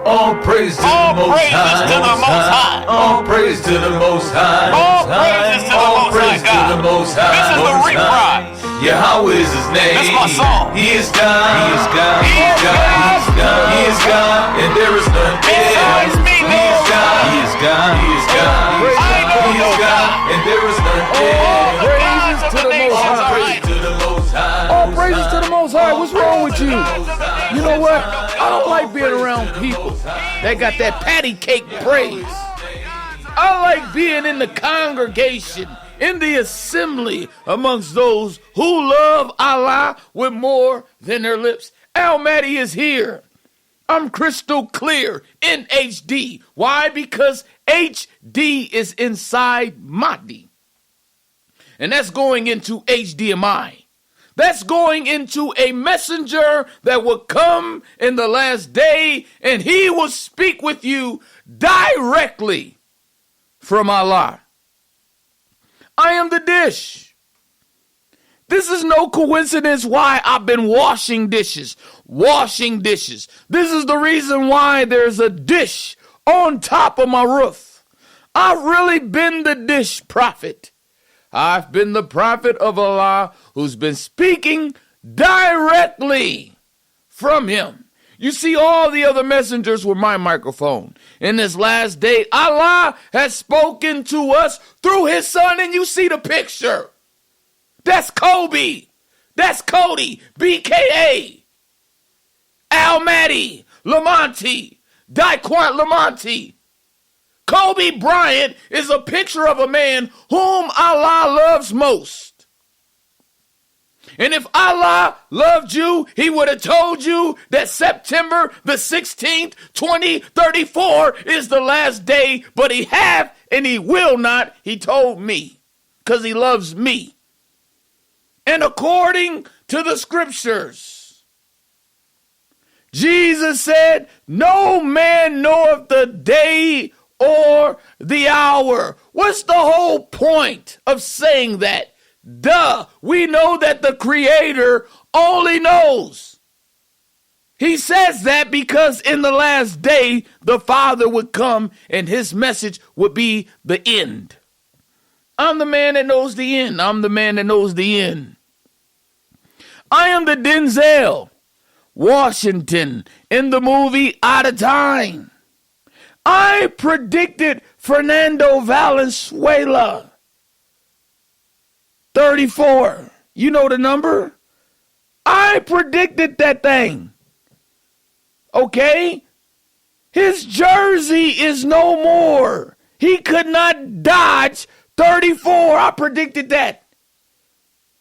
All praise to the Most High. All praise to the Most High. All praises to the All Most High praise to God. the Most High. This is the Most reprise. High. Yahweh is His name. That's my song. He is God. He is God. He is God. He is God. He is God. And there is none Besides me, He is God. He is God. He is God. He is I know God. He no is God. God. And there is none All the praises gods of to the the Most nations High. are Praise idol. to the Most High. All praises to the Most High. What's wrong with you? You know what? I don't like being around people that got that patty cake praise. I like being in the congregation, in the assembly, amongst those who love Allah with more than their lips. Mahdi is here. I'm crystal clear in HD. Why? Because HD is inside Mahdi. And that's going into HDMI. That's going into a messenger that will come in the last day, and he will speak with you directly from Allah. I am the dish. This is no coincidence why I've been washing dishes. This is the reason why there's a dish on top of my roof. I've really been the dish prophet. I've been the prophet of Allah who's been speaking directly from him. You see, all the other messengers were my microphone. In this last day, Allah has spoken to us through his son, and you see the picture. That's Kobe. That's Cody, BKA, Mahdi, Lamonti, Daquan Lamonti. Kobe Bryant is a picture of a man whom Allah loves most. And if Allah loved you, he would have told you that September the 16th, 2034 is the last day, but he have and he will not, he told me, because he loves me. And according to the scriptures, Jesus said, no man knoweth the day or the hour. What's the whole point of saying that? Duh, we know that the Creator only knows. He says that because in the last day, the Father would come and his message would be the end. I'm the man that knows the end. I'm the man that knows the end. I am the Denzel Washington in the movie Out of Time. I predicted Fernando Valenzuela. 34. You know the number? I predicted that thing. Okay? His jersey is no more. He could not dodge 34. I predicted that.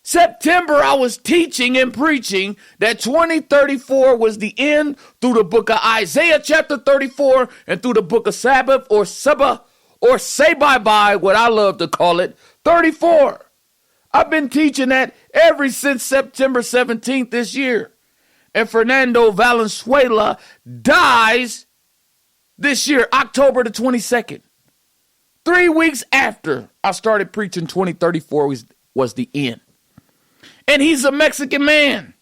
September, I was teaching and preaching that 2034 was the end through the book of Isaiah chapter 34 and through the book of Sabbath or Sabbath or Say Bye Bye, what I love to call it, 34. I've been teaching that ever since September 17th this year. And Fernando Valenzuela dies this year, October the 22nd. 3 weeks after I started preaching 2034 was the end. And he's a Mexican man,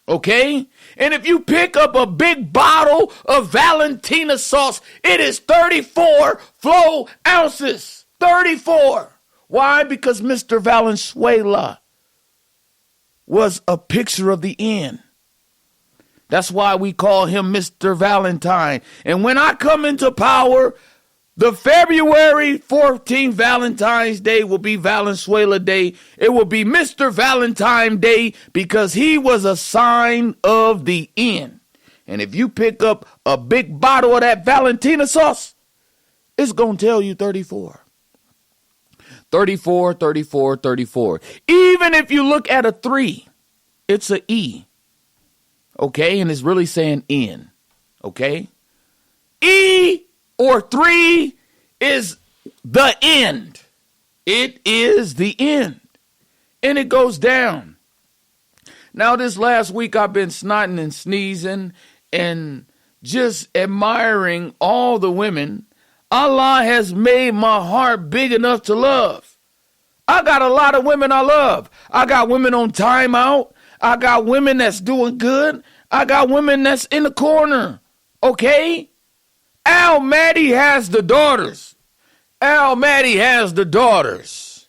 okay? And if you pick up a big bottle of Valentina sauce, it is 34 flow ounces. 34. Why? Because Mr. Valenzuela was a picture of the end. That's why we call him Mr. Valentine. And when I come into power, the February 14th Valentine's Day will be Valenzuela Day. It will be Mr. Valentine Day because he was a sign of the end. And if you pick up a big bottle of that Valentina sauce, it's going to tell you 34. 34, 34, 34. Even if you look at a 3, it's an E. Okay? And it's really saying N. Okay? E or 3 is the end. It is the end. And it goes down. Now, this last week, I've been snotting and sneezing and just admiring all the women. Allah has made my heart big enough to love. I got a lot of women I love. I got women on timeout. I got women that's doing good. I got women that's in the corner. Okay? Al Mahdi has the daughters. Al Mahdi has the daughters.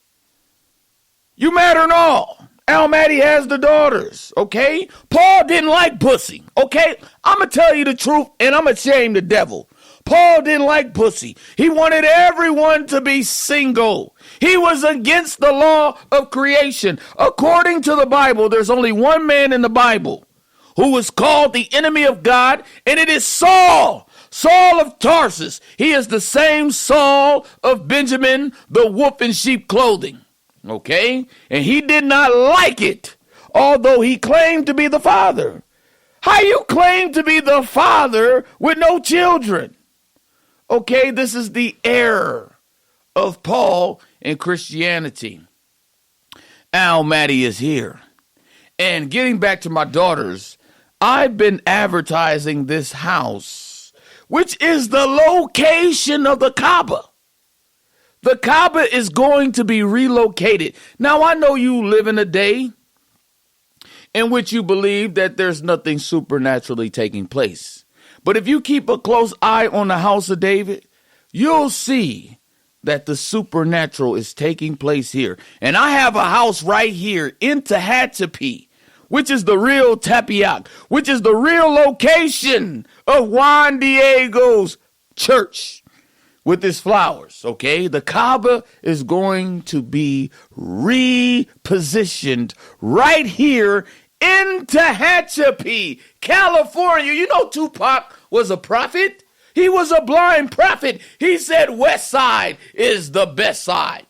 You mad or not? Al Mahdi has the daughters, okay? Paul didn't like pussy, okay? I'm going to tell you the truth, and I'm going to shame the devil. Paul didn't like pussy. He wanted everyone to be single. He was against the law of creation. According to the Bible, there's only one man in the Bible who was called the enemy of God, and it is Saul. Saul of Tarsus. He is the same Saul of Benjamin, the wolf in sheep clothing. Okay? And he did not like it, although he claimed to be the father. How you claim to be the father with no children? Okay, this is the error of Paul in Christianity. Al Mahdi is here. And getting back to my daughters, I've been advertising this house, which is the location of the Kaaba. The Kaaba is going to be relocated. Now, I know you live in a day in which you believe that there's nothing supernaturally taking place. But if you keep a close eye on the house of David, you'll see that the supernatural is taking place here. And I have a house right here in Tehachapi, which is the real Tapioc, which is the real location of Juan Diego's church with his flowers, okay? The Kaaba is going to be repositioned right here in Tehachapi, California. You know Tupac was a prophet. He was a blind prophet. He said West Side is the best side.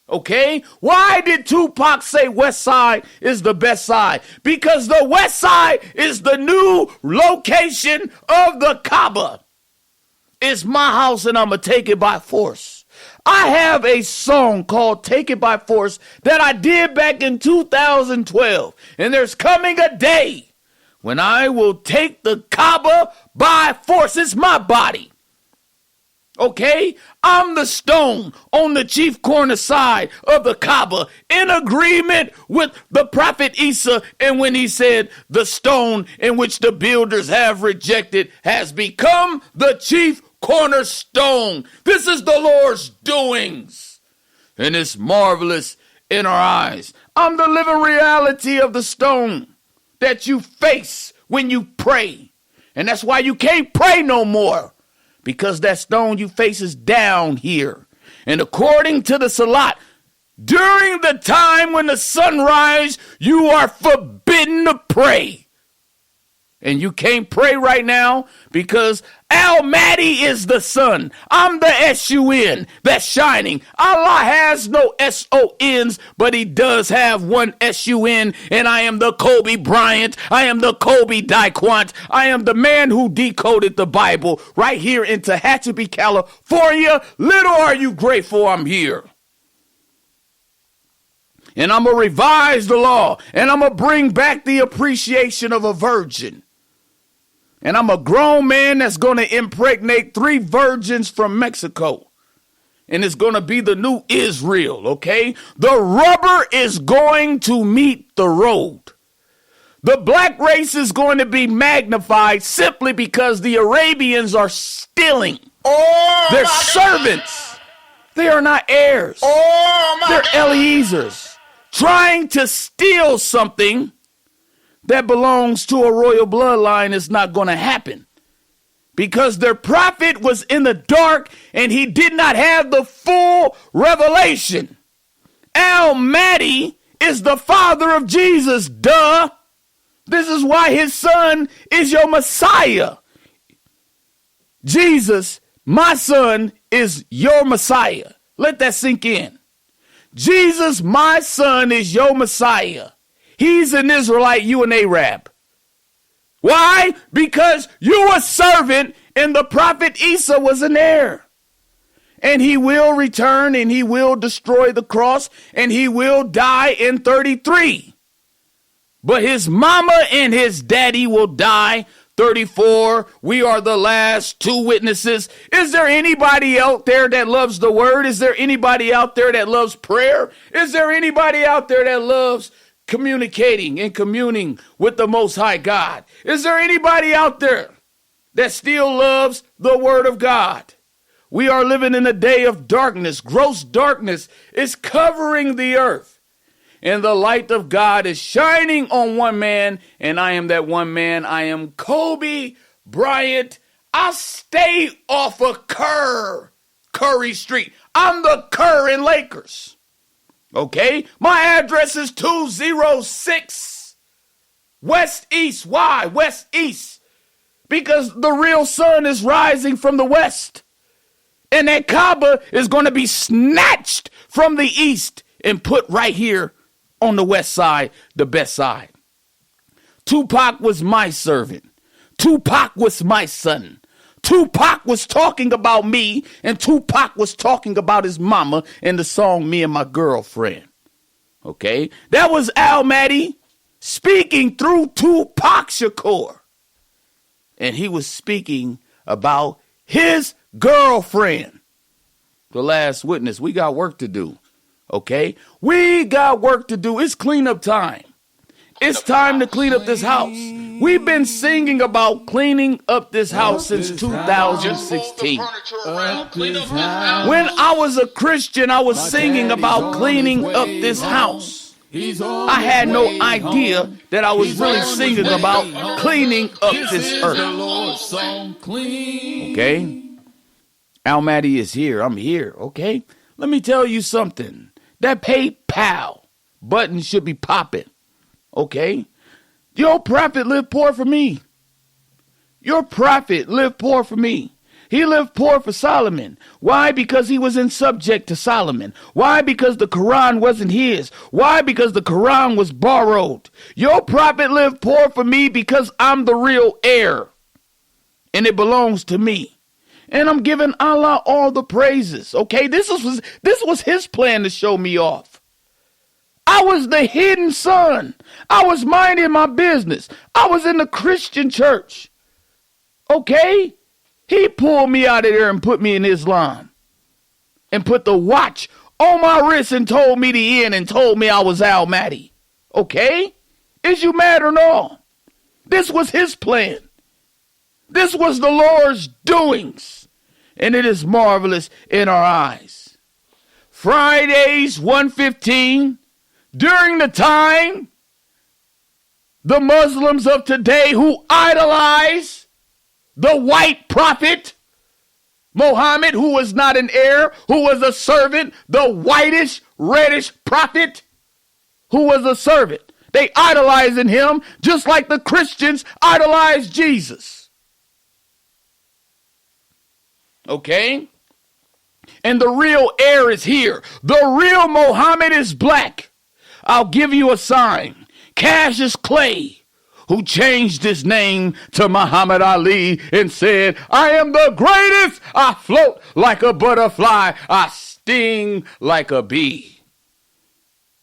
Okay? Why did Tupac say West Side is the best side? Because the West Side is the new location of the Kaaba. It's my house and I'm going to take it by force. I have a song called Take It By Force that I did back in 2012. And there's coming a day when I will take the Kaaba by force. It's my body. Okay? I'm the stone on the chief corner side of the Kaaba in agreement with the prophet Isa. And when he said the stone in which the builders have rejected has become the chief cornerstone. This is the Lord's doings, and it's marvelous in our eyes. I'm the living reality of the stone that you face when you pray. And that's why you can't pray no more, because that stone you face is down here. And according to the Salat, during the time when the sun rises, you are forbidden to pray. And you can't pray right now because Al Mahdi is the sun. I'm the S-U-N that's shining. Allah has no S-O-Ns, but he does have one S-U-N. And I am the Kobe Bryant. I am the Kobe Daquant. I am the man who decoded the Bible right here in Tehachapi, California. Little are you grateful I'm here. And I'm going to revise the law. And I'm going to bring back the appreciation of a virgin. And I'm a grown man that's going to impregnate 3 virgins from Mexico. And it's going to be the new Israel, okay? The rubber is going to meet the road. The black race is going to be magnified simply because the Arabians are stealing. They're servants. They are not heirs. They're Eliezers trying to steal something that belongs to a royal bloodline. Is not going to happen because their prophet was in the dark and he did not have the full revelation. Al Mahdi is the father of Jesus, duh. This is why his son is your Messiah. Jesus, my son, is your Messiah. Let that sink in. Jesus, my son, is your Messiah. He's an Israelite, you an Arab. Why? Because you a servant and the prophet Isa was an heir. And he will return and he will destroy the cross and he will die in 33. But his mama and his daddy will die 34. We are the last 2 witnesses. Is there anybody out there that loves the word? Is there anybody out there that loves prayer? Is there anybody out there that loves communicating and communing with the Most High God? Is there anybody out there that still loves the word of God. We are living in a day of darkness. Gross darkness is covering the earth. And the light of God is shining on one man. And I am that one man. I am Kobe Bryant. I stay off of Curry Street. I'm the Kerr in Lakers. Okay? My address is 206 West East. Why? West East. Because the real sun is rising from the west. And that Kaaba is going to be snatched from the east and put right here on the west side, the best side. Tupac was my servant. Tupac was my son. Tupac was talking about me, and Tupac was talking about his mama in the song Me and My Girlfriend. Okay? That was Al Mahdi speaking through Tupac Shakur. And he was speaking about his girlfriend. The last witness. We got work to do. Okay? We got work to do. It's cleanup time. It's time to clean up this house. We've been singing about cleaning up this house since 2016. When I was a Christian, I was singing about cleaning up this house. I had no idea that I was really singing about cleaning up this earth. Okay? Al Mahdi is here. I'm here. Okay? Let me tell you something. That PayPal button should be popping. Okay? Your prophet lived poor for me. Your prophet lived poor for me. He lived poor for Solomon. Why? Because he was in subject to Solomon. Why? Because the Quran wasn't his. Why? Because the Quran was borrowed. Your prophet lived poor for me because I'm the real heir. And it belongs to me. And I'm giving Allah all the praises. Okay? This was his plan to show me off. I was the hidden son. I was minding my business. I was in the Christian church. Okay? He pulled me out of there and put me in Islam. And put the watch on my wrist and told me the end and told me I was Al Mahdi. Okay? Is you mad or no? This was his plan. This was the Lord's doings. And it is marvelous in our eyes. Fridays 1:15. During the time, the Muslims of today who idolize the white prophet, Muhammad, who was not an heir, who was a servant, the whitish, reddish prophet, who was a servant. They idolizing him just like the Christians idolize Jesus. Okay? And the real heir is here. The real Muhammad is black. I'll give you a sign. Cassius Clay, who changed his name to Muhammad Ali and said, I am the greatest. I float like a butterfly. I sting like a bee.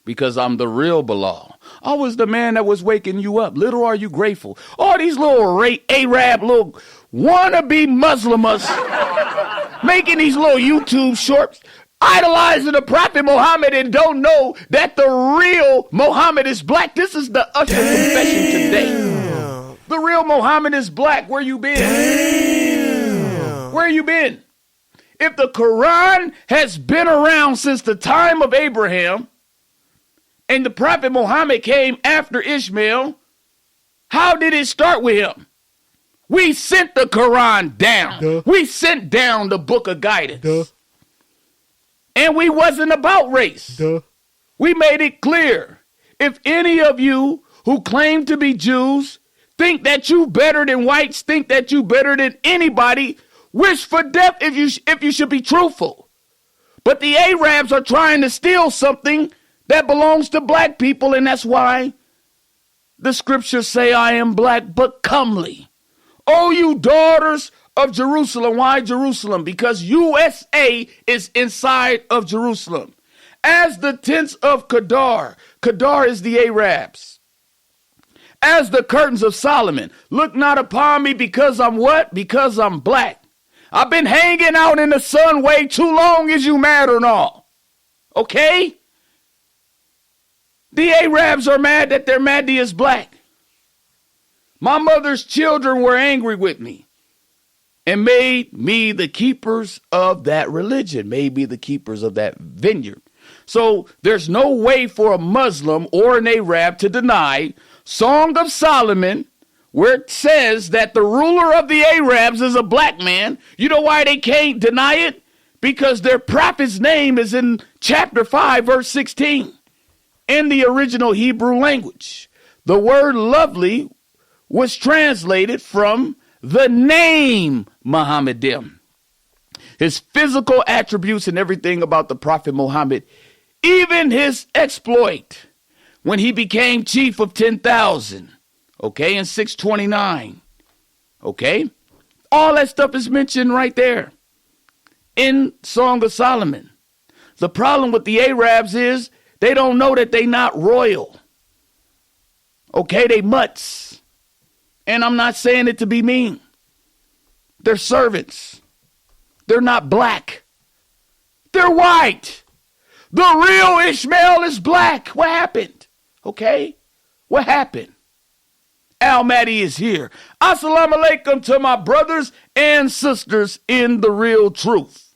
Because I'm the real Bilal. I was the man that was waking you up. Little are you grateful. All these little Arab, little wannabe Muslims making these little YouTube shorts, idolizing the Prophet Muhammad and don't know that the real Muhammad is black. This is the usher confession today. The real Muhammad is black. Where you been? Damn. Where you been? If the Quran has been around since the time of Abraham and the Prophet Muhammad came after Ishmael, how did it start with him? We sent the Quran down. Duh. We sent down the book of guidance. Duh. And we wasn't about race. Duh. We made it clear. If any of you who claim to be Jews think that you better than whites, think that you better than anybody, wish for death if you should be truthful. But the Arabs are trying to steal something that belongs to black people, and that's why the scriptures say, I am black but comely. Oh, you daughters of Jerusalem. Why Jerusalem? Because USA is inside of Jerusalem. As the tents of Kedar. Kedar is the Arabs. As the curtains of Solomon. Look not upon me because I'm what? Because I'm black. I've been hanging out in the sun way too long. Is you mad or not? Okay? The Arabs are mad that their Mahdi is black. My mother's children were angry with me. and made me the keepers of that religion, made me the keepers of that vineyard. So there's no way for a Muslim or an Arab to deny Song of Solomon, where it says that the ruler of the Arabs is a black man. You know why they can't deny it? Because their prophet's name is in chapter 5, verse 16, in the original Hebrew language. The word lovely was translated from the name Muhammadim. His physical attributes and everything about the Prophet Muhammad, even his exploit when he became chief of 10,000, okay, in 629, okay? All that stuff is mentioned right there in Song of Solomon. The problem with the Arabs is they don't know that they not royal, okay? They mutts. And I'm not saying it to be mean. They're servants. They're not black. They're white. The real Ishmael is black. What happened? Okay? What happened? Al Mahdi is here. Assalamu alaikum to my brothers and sisters in the real truth.